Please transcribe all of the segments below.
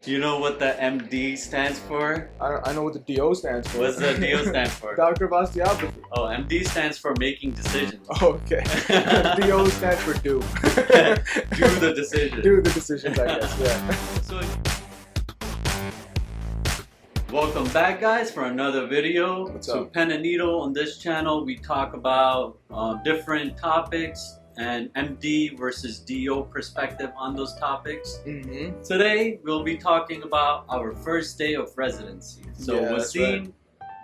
Do you know what the MD stands for? I know what the DO stands for. What's the DO stand for? Doctor of Osteopathy. Oh, MD stands for making decisions. Oh, okay. DO stands for do. Do the decision. Do the decisions, I guess, yeah. So, welcome back, guys, for another video. What's to up? Pen and Needle. On this channel, we talk about different topics and MD versus DO perspective on those topics. Mm-hmm. Today, we'll be talking about our first day of residency. So Yeah, that's Wasim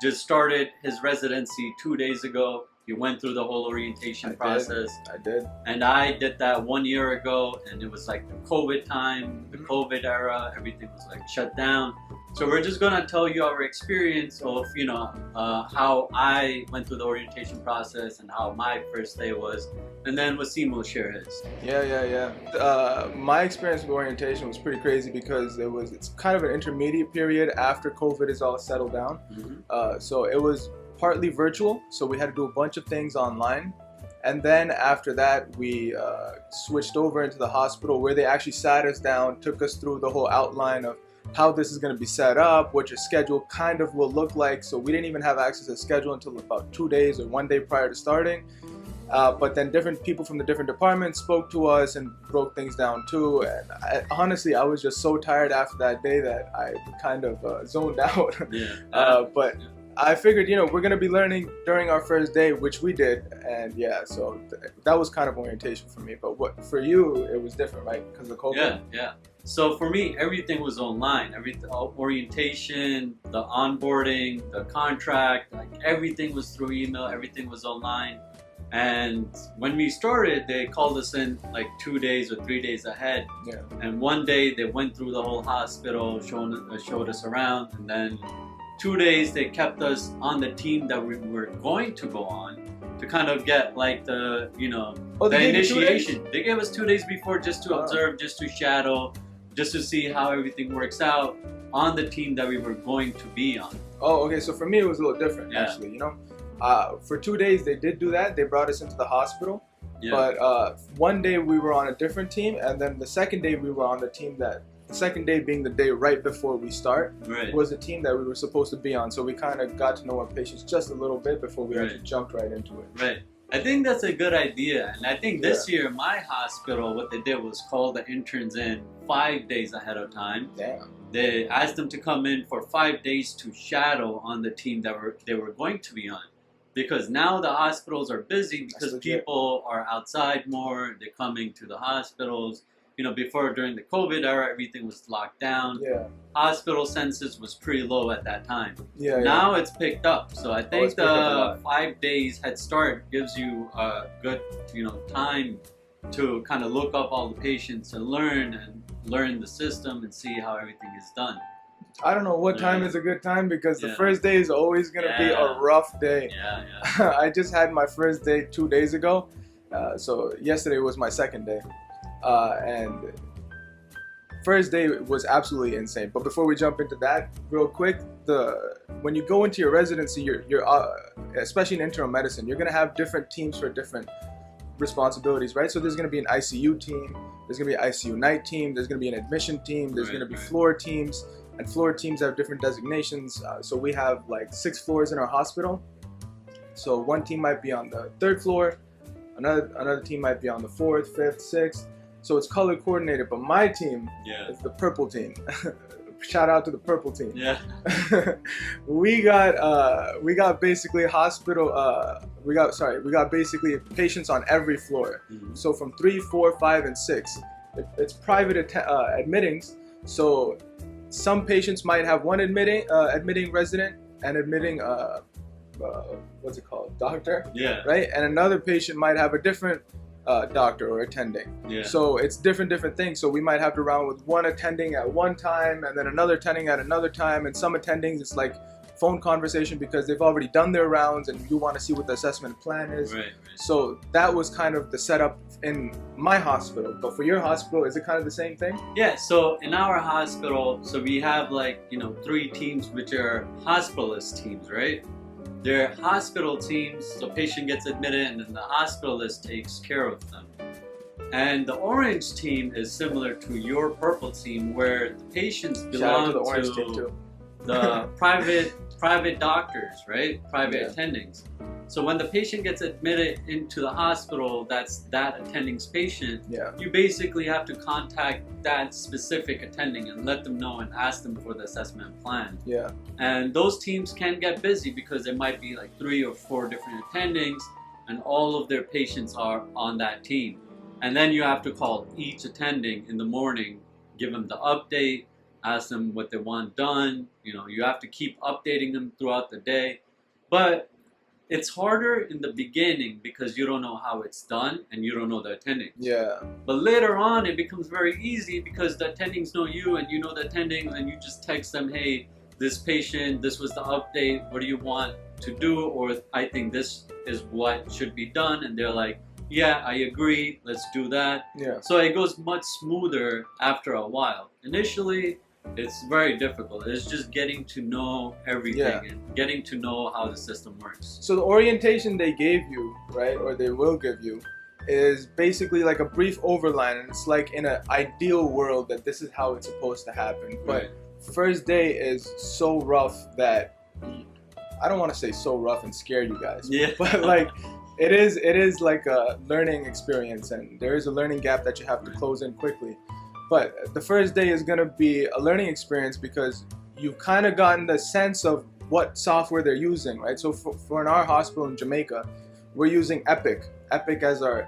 just started his residency 2 days ago. He went through the whole orientation process. I did. And I did that 1 year ago, and it was like the COVID time, the COVID era, everything was like shut down. So we're just gonna tell you our experience of, how I went through the orientation process and how my first day was. And then Wasim will share his. Yeah. My experience with orientation was pretty crazy because it's kind of an intermediate period after COVID is all settled down. Mm-hmm. So it was partly virtual, so we had to do a bunch of things online. And then after that, we switched over into the hospital where they actually sat us down, took us through the whole outline of how this is going to be set up, what your schedule kind of will look like. So we didn't even have access to the schedule until about 2 days or 1 day prior to starting. But then different people from the different departments spoke to us and broke things down too. And honestly, I was just so tired after that day that I kind of zoned out. Yeah. But I figured, we're going to be learning during our first day, which we did. And yeah, so that was kind of orientation for me. But for you, it was different, right? Because of COVID? Yeah. So for me, everything was online. Everything, orientation, the onboarding, the contract, like everything was through email. Everything was online. And when we started, they called us in like 2 days or 3 days ahead. Yeah. And one day they went through the whole hospital, showed us around, and then 2 days they kept us on the team that we were going to go on to kind of get like the the initiation. They gave us 2 days before just to observe, just to shadow, just to see how everything works out on the team that we were going to be on. Oh, okay. So for me, it was a little different, actually. For 2 days they did do that. They brought us into the hospital. Yeah. But one day we were on a different team, and then the second day we were on the team the second day being the day right before we start, was the team that we were supposed to be on. So we kind of got to know our patients just a little bit before we actually jumped right into it. Right. I think that's a good idea. And I think this year, my hospital, what they did was call the interns in 5 days ahead of time. Damn. They asked them to come in for 5 days to shadow on the team that they were going to be on. Because now the hospitals are busy because people are outside more. They're coming to the hospitals. Before, during the COVID era, everything was locked down. Yeah. Hospital census was pretty low at that time. Yeah. Now it's picked up. So I think the 5 days head start gives you a good, time to kind of look up all the patients and learn the system and see how everything is done. I don't know what time is a good time because the first day is always going to be a rough day. Yeah. I just had my first day 2 days ago. So yesterday was my second day. And first day was absolutely insane. But before we jump into that, real quick, when you go into your residency, you're especially in internal medicine, you're gonna have different teams for different responsibilities, right? So there's gonna be an ICU team, there's gonna be an ICU night team, there's gonna be an admission team, there's gonna be floor teams, and floor teams have different designations. So we have like 6 floors in our hospital. So one team might be on the 3rd floor, another team might be on the 4th, 5th, 6th. So it's color coordinated, but my team is the purple team. Shout out to the purple team. Yeah. we got basically we got basically patients on every floor. Mm-hmm. So from 3, 4, 5, and 6, it's private admittings. So some patients might have one admitting resident and admitting what's it called, doctor. Yeah. Right, and another patient might have a different doctor or attending. Yeah. So it's different things. So we might have to round with one attending at one time and then another attending at another time, and some attendings it's like phone conversation because they've already done their rounds and you want to see what the assessment plan is. Right. So that was kind of the setup in my hospital. But for your hospital, is it kind of the same thing? Yeah, so in our hospital, so we have 3 teams which are hospitalist teams, right? They're hospital teams, so patient gets admitted and then the hospitalist takes care of them. And the orange team is similar to your purple team, where the patients Shout out belong to the orange team to too. the private doctors, right? Private attendings. So when the patient gets admitted into the hospital, that's that attending's patient. Yeah. You basically have to contact that specific attending and let them know and ask them for the assessment plan. Yeah. And those teams can get busy because there might be like 3 or 4 different attendings, and all of their patients are on that team. And then you have to call each attending in the morning, give them the update, ask them what they want done. You know, you have to keep updating them throughout the day. But it's harder in the beginning because you don't know how it's done and you don't know the attending. Yeah. But later on, it becomes very easy because the attendings know you and you know the attendings, and you just text them, hey, this patient, this was the update, what do you want to do? Or I think this is what should be done. And they're like, yeah, I agree, let's do that. Yeah. So it goes much smoother after a while. Initially, it's very difficult. It's just getting to know everything and getting to know how the system works. So the orientation they gave you, right, or they will give you, is basically like a brief overline, and it's like in an ideal world that this is how it's supposed to happen. But first day is so rough that I don't want to say so rough and scare you guys. Yeah. But like it is like a learning experience, and there is a learning gap that you have to close in quickly. But the first day is going to be a learning experience because you've kind of gotten the sense of what software they're using, right? So for in our hospital in Jamaica, we're using Epic as our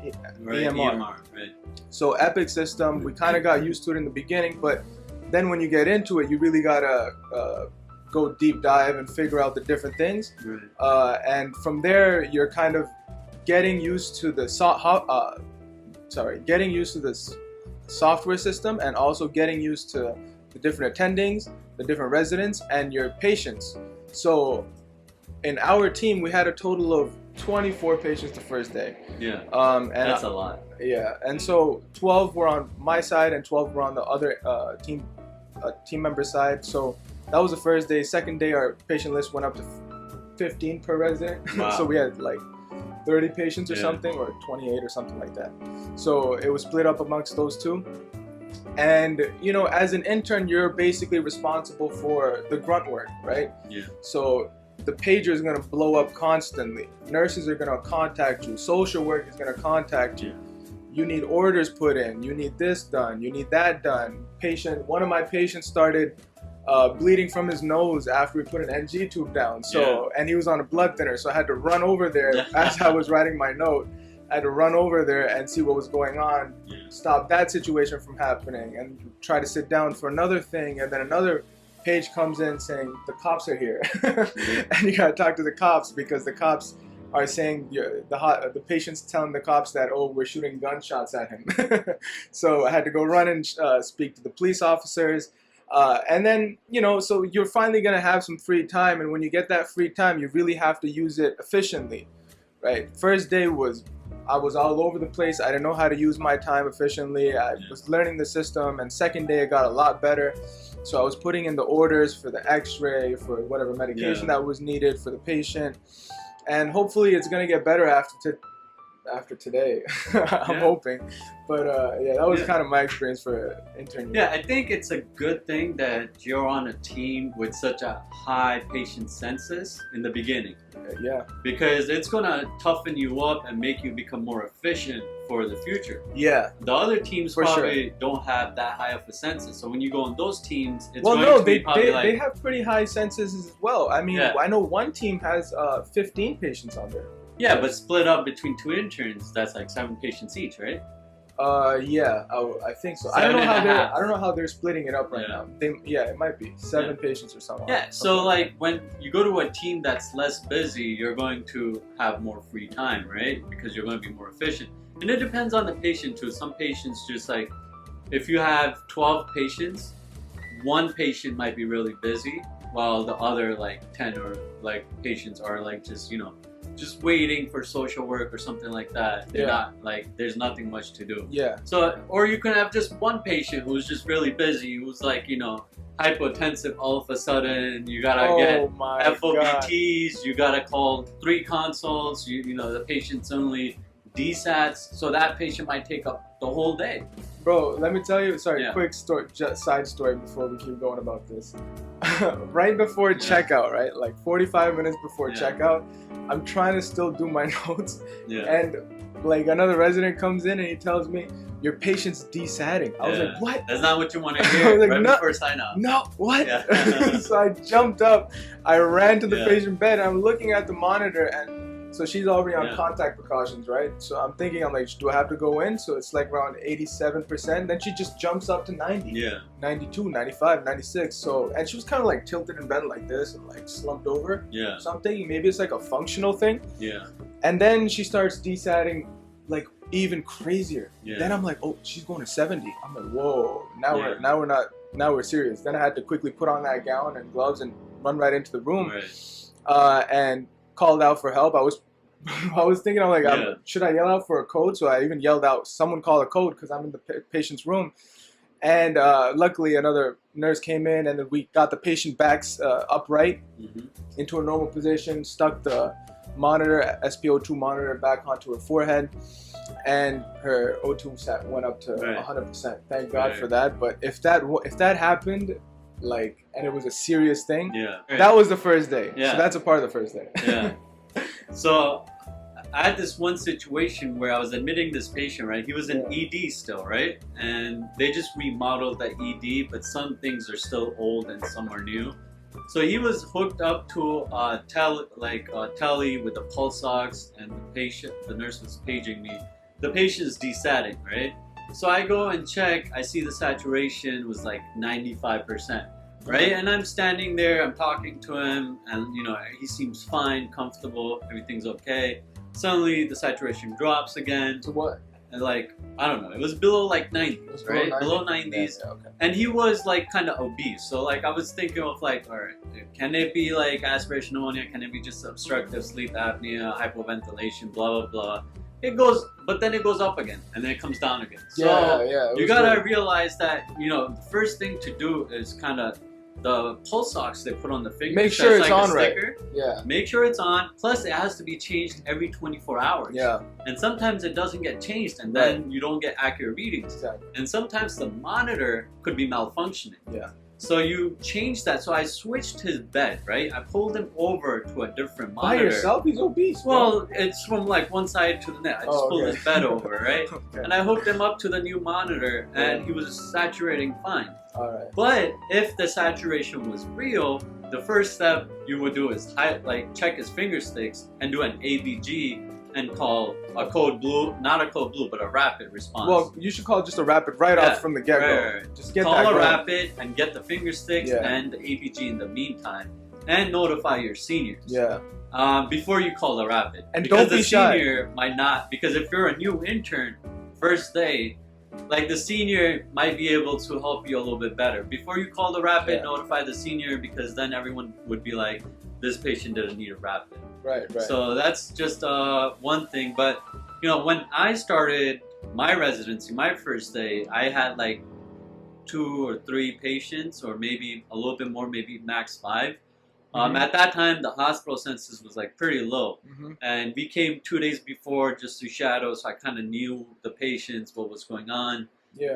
EMR. Right. So Epic system, we kind of got used to it in the beginning, but then when you get into it, you really got to go deep dive and figure out the different things. Right. And from there, you're kind of getting used to the software system, and also getting used to the different attendings, the different residents, and your patients. So in our team, we had a total of 24 patients the first day. Yeah. And that's a lot. Yeah, and so 12 were on my side and 12 were on the other team member side. So that was the first day. Second day, our patient list went up to 15 per resident. Wow. So we had like 30 patients or something, or 28 or something like that. So it was split up amongst those two. And you know, as an intern, you're basically responsible for the grunt work, right? Yeah. So the pager is going to blow up constantly. Nurses are going to contact you. Social work is going to contact you. Yeah. You need orders put in. You need this done. You need that done. One of my patients started bleeding from his nose after we put an NG tube down. So, and he was on a blood thinner. So I had to run over there as I was writing my note. I had to run over there and see what was going on, stop that situation from happening, and try to sit down for another thing. And then another page comes in saying, the cops are here. And you gotta talk to the cops because the cops are saying, the patient's telling the cops that, oh, we're shooting gunshots at him. So I had to go run and speak to the police officers. And then, you know, so you're finally going to have some free time. And when you get that free time, you really have to use it efficiently, right? First day I was all over the place. I didn't know how to use my time efficiently. I was learning the system. And second day, it got a lot better. So I was putting in the orders for the x-ray, for whatever medication that was needed for the patient. And hopefully it's going to get better after today. I'm hoping. But that was kind of my experience for intern. Yeah, I think it's a good thing that you're on a team with such a high patient census in the beginning. Yeah. Because it's going to toughen you up and make you become more efficient for the future. Yeah. The other teams probably don't have that high of a census. So when you go on those teams, it's they have pretty high censuses as well. I mean, I know one team has 15 patients on there. Yeah, but split up between 2 interns, that's like 7 patients each, right? I think so. I don't know how they're splitting it up right now. It might be 7 patients or something. Yeah, so like when you go to a team that's less busy, you're going to have more free time, right? Because you're going to be more efficient. And it depends on the patient too. Some patients just like, if you have 12 patients, one patient might be really busy, while the other like 10 or like patients are like just, you know, just waiting for social work or something like that. They're not like, there's nothing much to do. Yeah. So, or you can have just one patient who's just really busy, who's like, you know, hypotensive all of a sudden. You gotta get FOBTs. You gotta call 3 consults. You know, the patient's only desats, so that patient might take up the whole day. Bro, let me tell you, sorry, Yeah. quick story, side story before we keep going about this. Right before checkout, right? Like 45 minutes before checkout, I'm trying to still do my notes. Yeah. And like another resident comes in and he tells me, your patient's desatting. I was like, what? That's not what you want to I hear was like, right no, before sign up. No, what? Yeah. So I jumped up, I ran to the Yeah. patient bed, and I'm looking at the monitor, and so she's already on Yeah. contact precautions, right? So I'm thinking, I'm like, do I have to go in? So it's like around 87%. Then she just jumps up to 90, Yeah. 92, 95, 96. So, and she was kind of like tilted in bed like this and like slumped over. Yeah. So I'm thinking maybe it's like a functional thing. Yeah. And then she starts desatting like even crazier. Yeah. Then I'm like, oh, she's going to 70. I'm like, whoa, now Yeah. now we're serious. Then I had to quickly put on that gown and gloves and run right into the room. Right. And called out for help. I was thinking, I'm like, Yeah. should I yell out for a code? So I even yelled out, someone call a code, because I'm in the patient's room. And luckily another nurse came in, and then we got the patient back upright into a normal position, stuck the monitor, SpO2 monitor, back onto her forehead, and her O2 went up to 100%. Thank God for that. But if that happened, like, and it was a serious thing, that was the first day. Yeah. So that's a part of the first day. Yeah. So I had this one situation where I was admitting this patient, right? He was in ED still, right? And they just remodeled the ED, but some things are still old and some are new. So he was hooked up to a telly with the pulse ox, and the nurse was paging me. The patient is desatting, right? So I go and check. I see the saturation was like 95%. Right, and I'm standing there, I'm talking to him, and you know, he seems fine, comfortable, everything's okay. Suddenly the saturation drops again. To what? And like, I don't know, it was below like 90s, right? Below 90s. Yeah, okay. And he was like kind of obese. So like I was thinking of like, all right, can it be like aspiration pneumonia? Can it be just obstructive sleep apnea, hypoventilation, blah, blah, blah. It goes, but then it goes up again, and then it comes down again. So you gotta realize that, you know, the first thing to do is kind of the pulse ox they put on the finger. Make sure it's like on right. Yeah. Make sure it's on. Plus, it has to be changed every 24 hours. Yeah. And sometimes it doesn't get changed, and then you don't get accurate readings. Exactly. And sometimes the monitor could be malfunctioning. Yeah. So you change that. So I switched his bed, right? I pulled him over to a different monitor. By yourself? He's obese, bro. Well, it's from like one side to the next. I just pulled his bed over, right? And I hooked him up to the new monitor, and he was saturating fine. All right. But if the saturation was real, the first step you would do is check his finger sticks and do an ABG and call a code blue, not a code blue, but a rapid response. Well, you should call just a rapid off from the get-go. Right. Just get call that a going. rapid and get the finger sticks and the ABG in the meantime, and notify your seniors. Yeah. Before you call the rapid. And because don't be the shy. senior might not, because if you're a new intern, first day, like the senior might be able to help you a little bit better. Before you call the rapid, notify the senior, because then everyone would be like, this patient didn't need a rapid. Right. So that's just one thing. But you know, when I started my residency, my first day, I had like 2 or 3 patients, or maybe a little bit more, maybe max 5. At that time, the hospital census was like pretty low, and we came 2 days before just to shadow, so I kind of knew the patients, what was going on,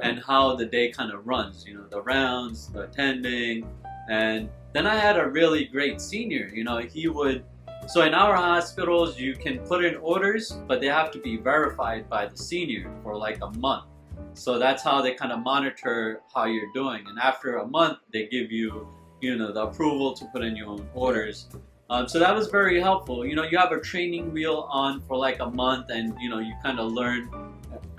and how the day kind of runs. You know, the rounds, the attending, and then I had a really great senior. You know, he would. So in our hospitals, you can put in orders, but they have to be verified by the senior for like a month. So that's how they kind of monitor how you're doing. And after a month, they give you, you know, the approval to put in your own orders. So that was very helpful. You know, you have a training wheel on for like a month, and you know, you kind of learn,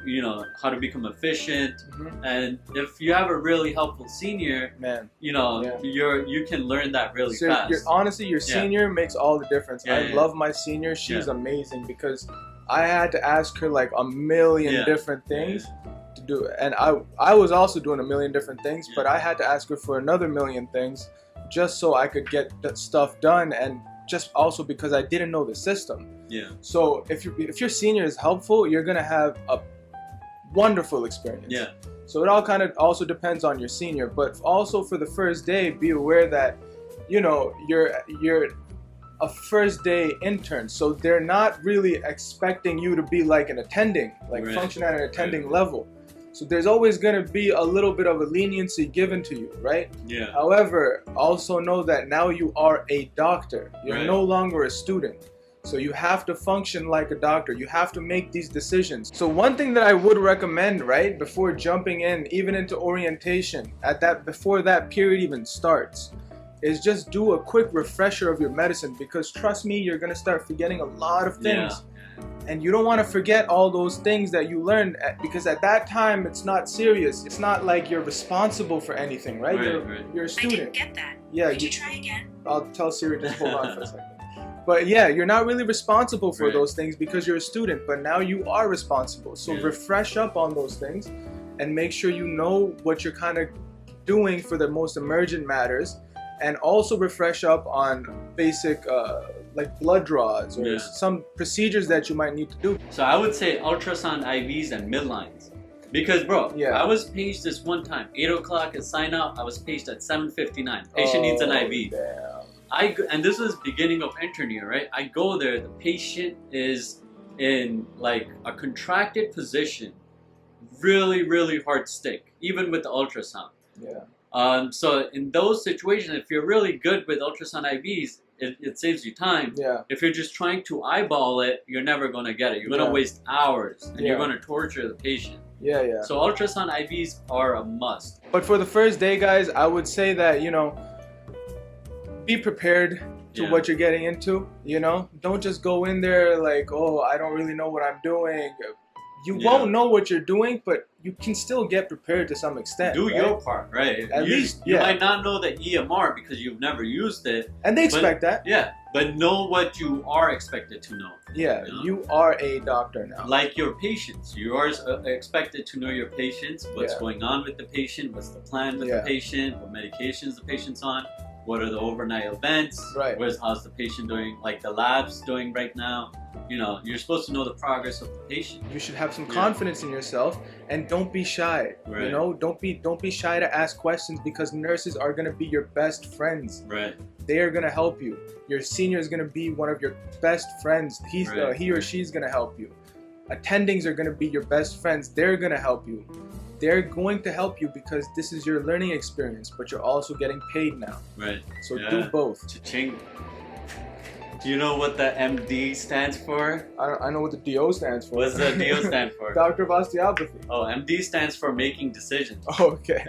you know, how to become efficient. And if you have a really helpful senior, you know, you can learn that really fast. Honestly, your senior makes all the difference. I love my senior. She's amazing, because I had to ask her like a million different things to do it. And I was also doing a million different things, but I had to ask her for another million things just so I could get that stuff done, and just also because I didn't know the system. So if your senior is helpful, you're gonna have a wonderful experience. So it all kind of also depends on your senior, but also for the first day, be aware that, you know, a first day intern, so they're not really expecting you to be like an attending, like Right. function at an attending level. So there's always going to be a little bit of a leniency given to you, right? Yeah. However, also know that now you are a doctor. You're Right. no longer a student. So you have to function like a doctor. You have to make these decisions. So one thing that I would recommend, right, before jumping in, even into orientation, before that period even starts, is just do a quick refresher of your medicine, because trust me, you're gonna start forgetting a lot of things. And you don't want to forget all those things that you learned, because at that time it's not serious. It's not like you're responsible for anything, right? You're a I student. didn't get that. Yeah, Could you try again? I'll tell Siri, just hold on for a second. But yeah, you're not really responsible for Right. those things because you're a student, but now you are responsible. So Yeah. refresh up on those things and make sure you know what you're kind of doing for the most emergent matters, and also refresh up on basic like blood draws or Yeah. some procedures that you might need to do. So I would say ultrasound IVs and midlines. Because bro, Yeah. I was paged this one time, 8 o'clock at sign out, I was paged at 7:59. Patient needs an IV. Damn. And this was beginning of intern year, right? I go there, the patient is in like a contracted position, really, really hard stick, even with the ultrasound. Yeah. So in those situations, if you're really good with ultrasound IVs, it saves you time. Yeah. If you're just trying to eyeball it, you're never going to get it. You're going to Yeah. waste hours, and Yeah. you're going to torture the patient. Yeah, yeah. So ultrasound IVs are a must. But for the first day, guys, I would say that, be prepared to Yeah. what you're getting into, Don't just go in there like, oh, I don't really know what I'm doing. You Yeah. won't know what you're doing, but you can still get prepared to some extent. Do right? your part, right? At you, least, you yeah. might not know the EMR because you've never used it. And they expect that. Yeah, but know what you are expected to know. Yeah, You know? you are a doctor now. Like your patients, you are expected to know your patients, what's Yeah. going on with the patient, what's the plan with Yeah. the patient, what medications the patient's on, what are the overnight events, Right. how's the patient doing, like the labs doing right now. You're supposed to know the progress of the patient. You should have some Yeah. confidence in yourself, and don't be shy. Right. Don't be shy to ask questions, because nurses are gonna be your best friends. Right. They are gonna help you. Your senior is gonna be one of your best friends. Right. He or she's gonna help you. Attendings are gonna be your best friends. They're gonna help you. They're going to help you because this is your learning experience, but you're also getting paid now. Right. So Yeah. do both. Cha-ching. Do you know what the MD stands for? I know what the DO stands for. What does the DO stand for? Doctor of Osteopathy. Oh, MD stands for making decisions. Oh, okay.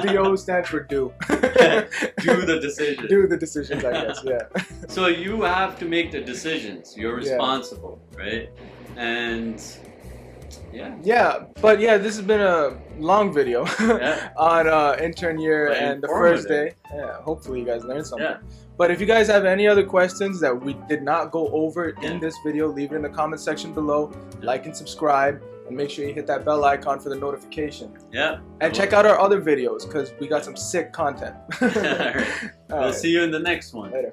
DO stands for do. Do the decision. Do the decisions, I guess. Yeah. So you have to make the decisions. You're Yeah. responsible, right? And yeah. Yeah, but yeah, this has been a long video Yeah. on intern year But and the first day. informative. Yeah, hopefully you guys learned something. Yeah. But if you guys have any other questions that we did not go over Yeah. in this video, leave it in the comment section below. Like and subscribe, and make sure you hit that bell icon for the notification. Yeah. And check out our other videos because we got some sick content. All right. All We'll right. see you in the next one. Later.